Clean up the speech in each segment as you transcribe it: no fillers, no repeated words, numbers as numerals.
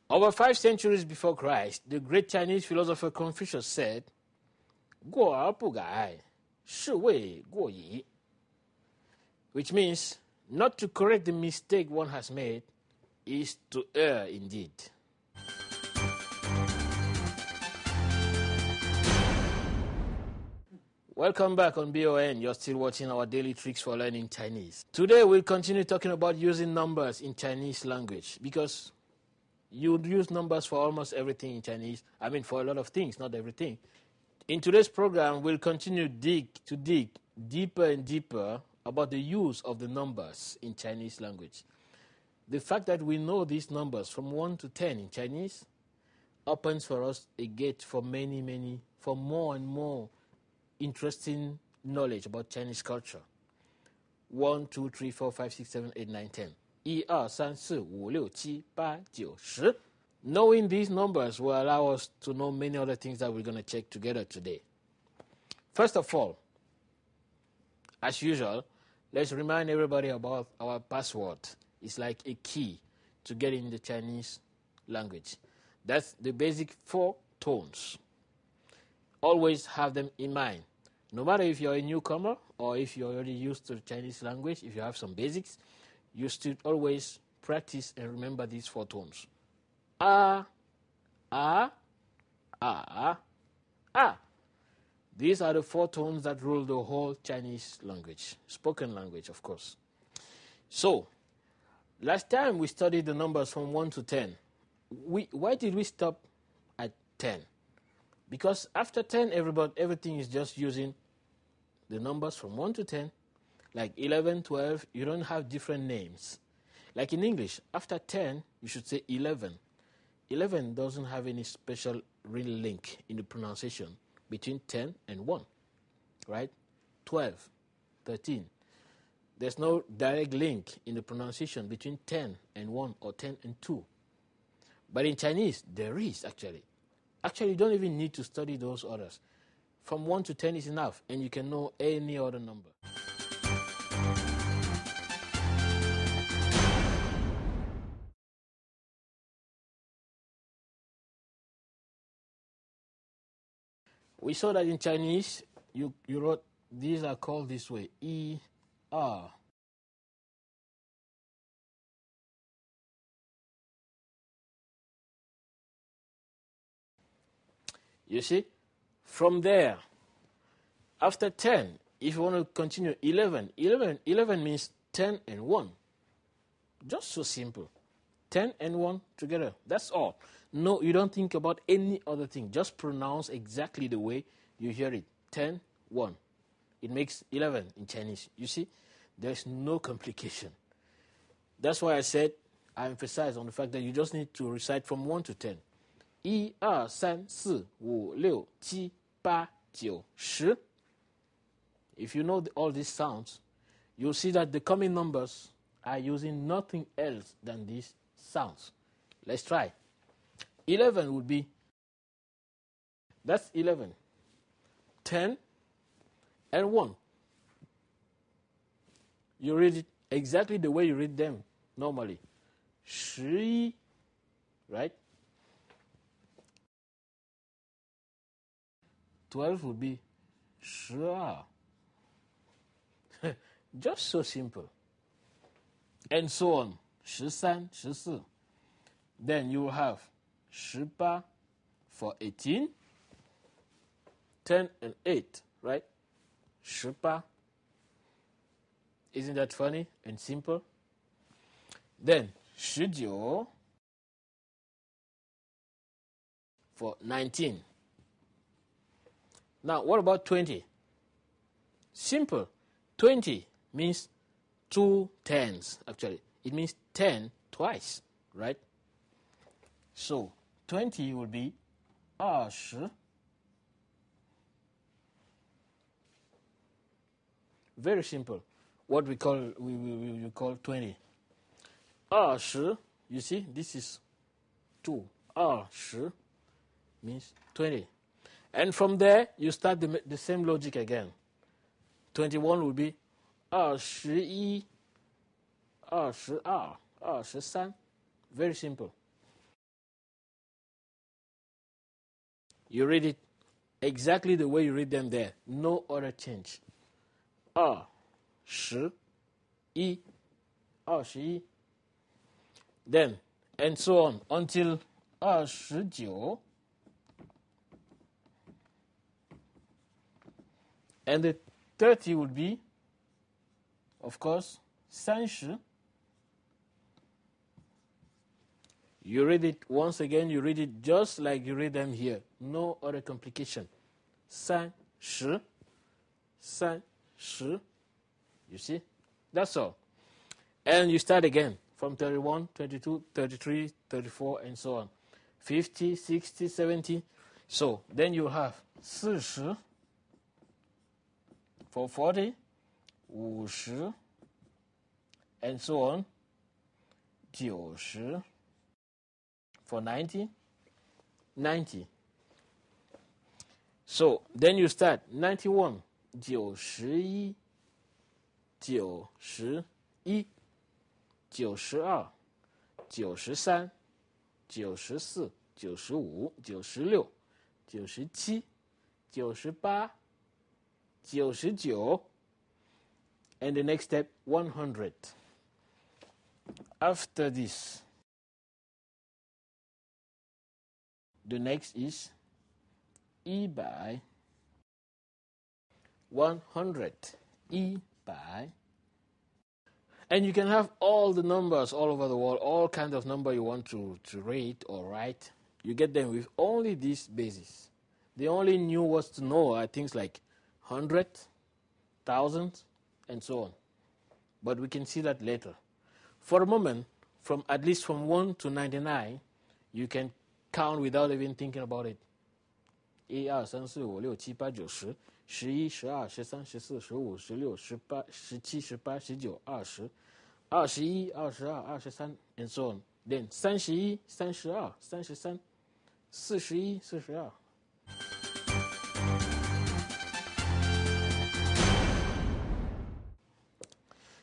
Over 5 centuries before Christ, the great Chinese philosopher Confucius said, 过而不改, 是谓过矣, which means not to correct the mistake one has made is to err indeed. Welcome back on BON. You're still watching our daily tricks for learning Chinese. Today we'll continue talking about using numbers in Chinese language because you use numbers for almost everything in Chinese. I mean, for a lot of things, not everything. In today's program, we'll continue to dig deeper and deeper about the use of the numbers in Chinese language. The fact that we know these numbers from 1 to 10 in Chinese opens for us a gate for for more and more interesting knowledge about Chinese culture. 1, 2, 3, 4, 5, 6, 7, 8, 9, 10. 1, 2, 3, 4, 5, 6, 7, 8, 9, 10. Knowing these numbers will allow us to know many other things that we're going to check together today. First of all, as usual, let's remind everybody about our password. It's like a key to get in the Chinese language. That's the basic 4 tones. Always have them in mind. No matter if you're a newcomer or if you're already used to the Chinese language, if you have some basics, you should always practice and remember these 4 tones. A, A, A, A. These are the 4 tones that rule the whole Chinese language, spoken language, of course. So, last time we studied the numbers from 1 to 10. Why did we stop at 10? Because after 10, everything is just using the numbers from 1 to 10. Like 11, 12, you don't have different names. Like in English, after 10, you should say 11. 11 doesn't have any special real link in the pronunciation between 10 and 1, right? 12, 13. There's no direct link in the pronunciation between 10 and 1 or 10 and 2. But in Chinese, there is actually. Actually, you don't even need to study those others. From 1 to 10 is enough, and you can know any other number. We saw that in Chinese, you wrote, these are called this way, E, R. You see? From there, after 10, if you want to continue, 11 means 10 and 1. Just so simple. 10 and 1 together. That's all. No, you don't think about any other thing. Just pronounce exactly the way you hear it. 10, 1. It makes 11 in Chinese. You see? There's no complication. That's why I emphasize on the fact that you just need to recite from 1 to 10. 1, 2, 3, 4, 5, 6, 7, 8, 9, 10. If you know all these sounds, you'll see that the coming numbers are using nothing else than these sounds. Let's try. 11 would be, that's 11. 10 and 1. You read it exactly the way you read them normally. 11, right? 12 would be 12. Just so simple. And so on. 13, 14. Then you will have 18 for 18. 10 and 8, right? 18. Isn't that funny and simple? Then 19 for 19. Now, what about 20? Simple. 20 means 2 tens, actually. It means 10 twice, right? So, 20 will be 20. Very simple. What we call 20. 20, you see, this is 2. 20 means 20. And from there, you start the same logic again. 21 will be 21, 22, 23. Very simple. You read it exactly the way you read them there. No other change. 21, 21. Then, and so on until 29. And the 30 would be, of course, 30. You read it once again, you read it just like you read them here. No other complication. 30, 30. You see? That's all. And you start again from 31, 32, 33, 34, and so on. 50, 60, 70. So then you have 40 for 40, 50, and so on. 90 for 90, 90. So then you start 91, 91, 91, 92, 93, 94, 95, 96, 97, 98, 99, and the next step, 100. After this, the next is E by 100. E by. And you can have all the numbers all over the world, all kinds of number you want to rate or write. You get them with only this basis. The only new words to know are things like 100, 1,000, and so on. But we can see that later. For a moment, at least from 1 to 99, you can count without even thinking about it. 1, 2, 3, 4, 5, 6, 7, 8, 9, 10, 11, 12, 13, 14, 15, 16, 17, 18, 19, 20, 21, 22, 23, and so on. Then 31, 32, 33, 41, 42.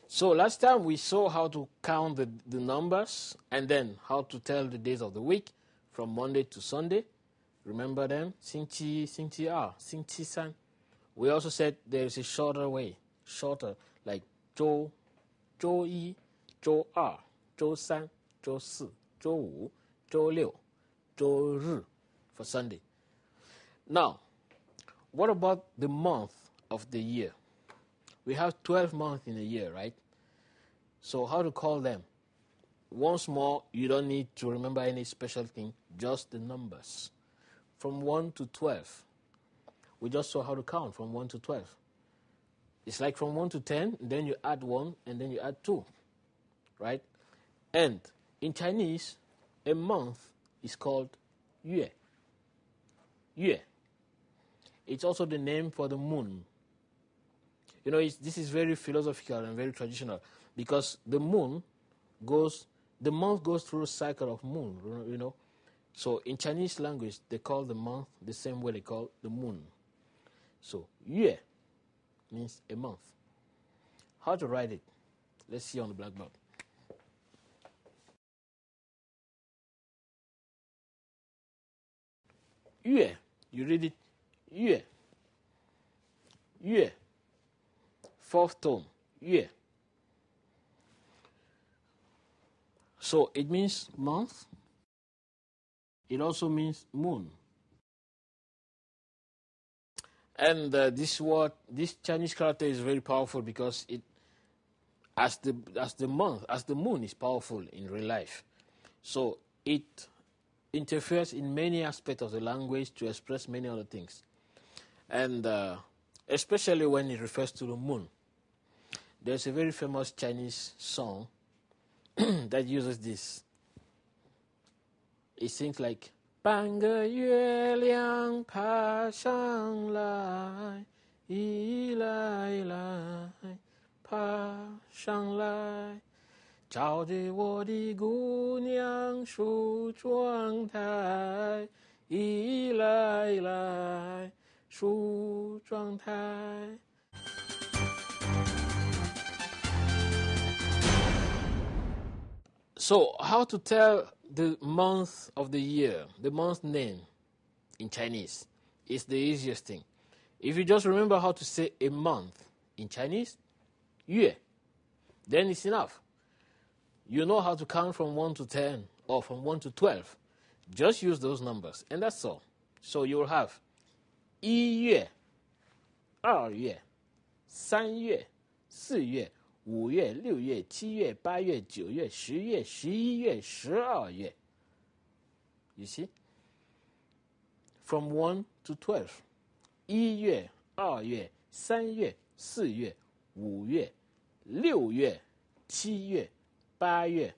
So last time we saw how to count the numbers and then how to tell the days of the week from Monday to Sunday. Remember them? 星期, 星期二, 星期三. We also said there is a shorter way, like 周一, 周二, 周三, 周四, 周五, 周六, 周日 for Sunday. Now, what about the month of the year? We have 12 months in a year, right? So how to call them? Once more, you don't need to remember any special thing, just the numbers. From 1 to 12. We just saw how to count from 1 to 12. It's like from 1 to 10, then you add 1, and then you add 2, right? And in Chinese, a month is called 月. 月. It's also the name for the moon. You know, this is very philosophical and very traditional because the month goes through a cycle of moon, you know. So in Chinese language, they call the month the same way they call the moon. So 月 means a month. How to write it? Let's see on the blackboard. 月, you read it 月. 月. Fourth tone, 月. So it means month. It also means moon. And this Chinese character is very powerful because it, as the moon is powerful in real life. So it interferes in many aspects of the language to express many other things. And especially when it refers to the moon. There's a very famous Chinese song that uses this. It sings like 半个月亮爬上来，一来一来爬上来，照着我的姑娘梳妆台，一来一来梳妆台。So, how to tell the month of the year, the month name? in Chinese. It's the easiest thing. If you just remember how to say a month in Chinese, 月, then it's enough. You know how to count from 1 to 10 or from 1 to 12. Just use those numbers, and that's all. So you'll have 1月, 2月, 3月, 4月, 5月, 6月, 7月, 8月, 9月, 10月, 11月, 12月. You see? From 1 to 12. 1月, 2月, 3月, 4月, 5月, 6月, 7月, 8月,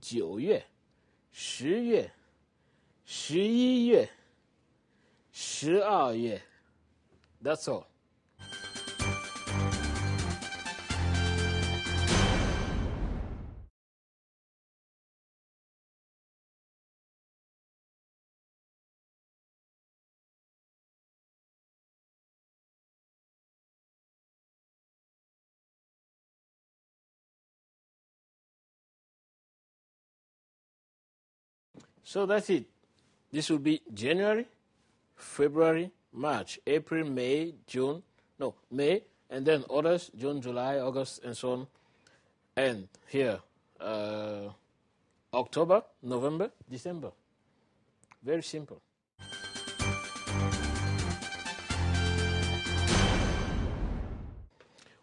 9月, 10月, 11月, 12月. That's all. So that's it. This will be January, February, March, April, May, June. No, May, and then others, June, July, August, and so on. And here, October, November, December. Very simple.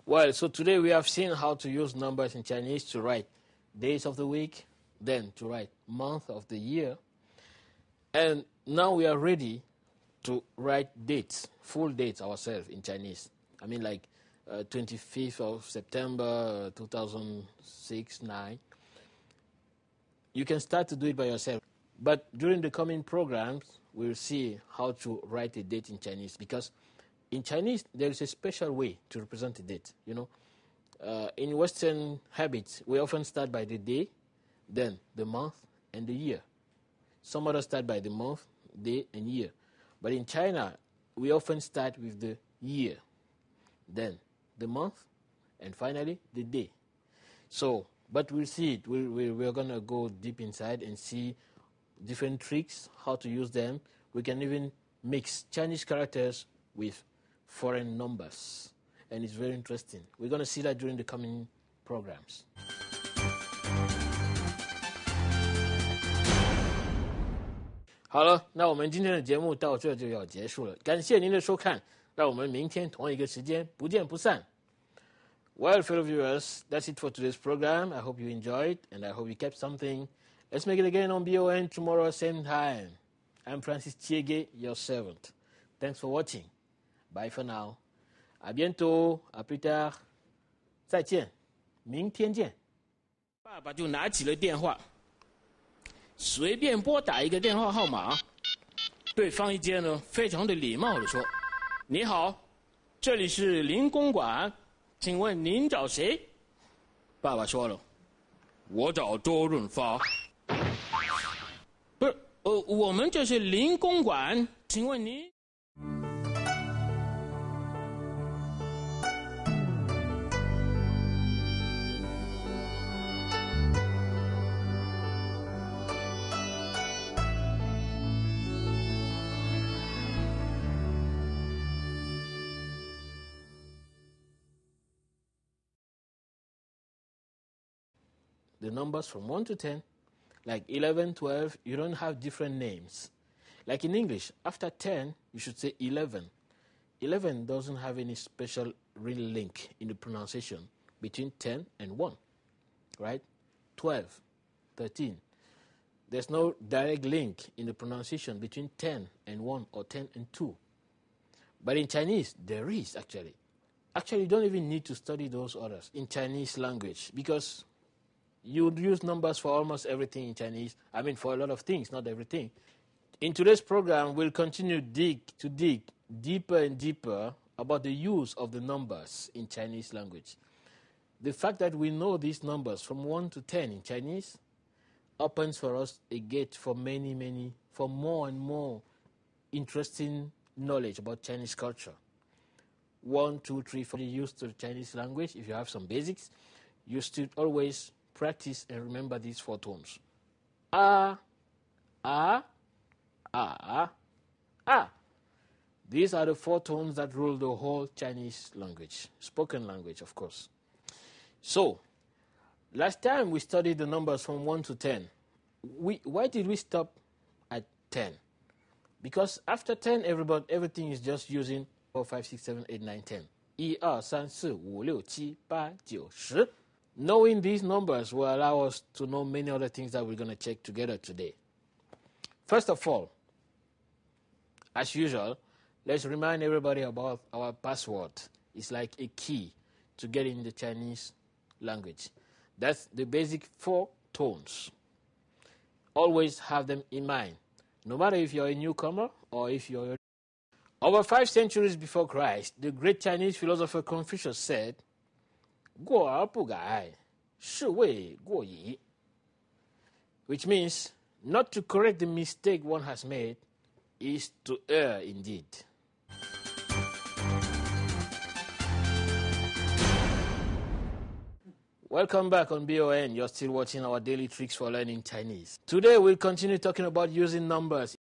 Well, so today we have seen how to use numbers in Chinese to write days of the week, then to write month of the year. And now we are ready to write dates, full dates ourselves in Chinese. I mean, like 25th of September 2006, 9. You can start to do it by yourself. But during the coming programs, we'll see how to write a date in Chinese, because in Chinese, there is a special way to represent a date. You know, in Western habits, we often start by the day, then the month, and the year. Some others start by the month, day, and year. But in China, we often start with the year, then the month, and finally the day. So, but we'll see it. We're going to go deep inside and see different tricks, how to use them. We can even mix Chinese characters with foreign numbers. And it's very interesting. We're going to see that during the coming programs.好了，那我们今天的节目到这就要结束了。感谢您的收看，让我们明天同一个时间不见不散。Well, fellow viewers, that's it for today's program. I hope you enjoyed, and I hope you kept something. Let's make it again on BON tomorrow, same time. I'm Francis Tchiégué, your servant. Thanks for watching. Bye for now. À bientôt. À plus tard. 再见。明天见。爸爸就拿起了电话。随便拨打一个电话号码，对方一接呢，非常的礼貌的说：“你好，这里是林公馆，请问您找谁？”爸爸说了：“我找周润发。”不是，我们这是林公馆，请问您。The numbers from 1 to 10, like 11, 12, you don't have different names. Like in English, after 10, you should say 11. 11 doesn't have any special real link in the pronunciation between 10 and 1, right? 12, 13. There's no direct link in the pronunciation between 10 and 1 or 10 and 2. But in Chinese, there is actually. Actually, you don't even need to study those others in Chinese language, because you would use numbers for almost everything in Chinese. I mean, for a lot of things, not everything. In today's program, we'll continue to dig deeper and deeper about the use of the numbers in Chinese language. The fact that we know these numbers from 1 to 10 in Chinese opens for us a gate for for more and more interesting knowledge about Chinese culture. 1, 2, 3, 4, used to the Chinese language. If you have some basics, you should always practice and remember these 4 tones. A, ah, ah. These are the 4 tones that rule the whole Chinese language, spoken language, of course. So, last time we studied the numbers from 1 to 10. Why did we stop at 10? Because after 10, everything is just using 4, 5, 6, 7, 8, 9, 10. 1, 2, 3, 4, 5, 6, 7, 8, 9, 10. Knowing these numbers will allow us to know many other things that we're going to check together today. First of all, as usual, let's remind everybody about our password. It's like a key to get in the Chinese language. That's the basic 4 tones. Always have them in mind, no matter if you're a newcomer or if you're over 5 centuries before Christ, the great Chinese philosopher Confucius said, 过而不改，是谓过矣. Which means, not to correct the mistake one has made is to err indeed. Welcome back on BON. You're still watching our daily tricks for learning Chinese. Today we'll continue talking about using numbers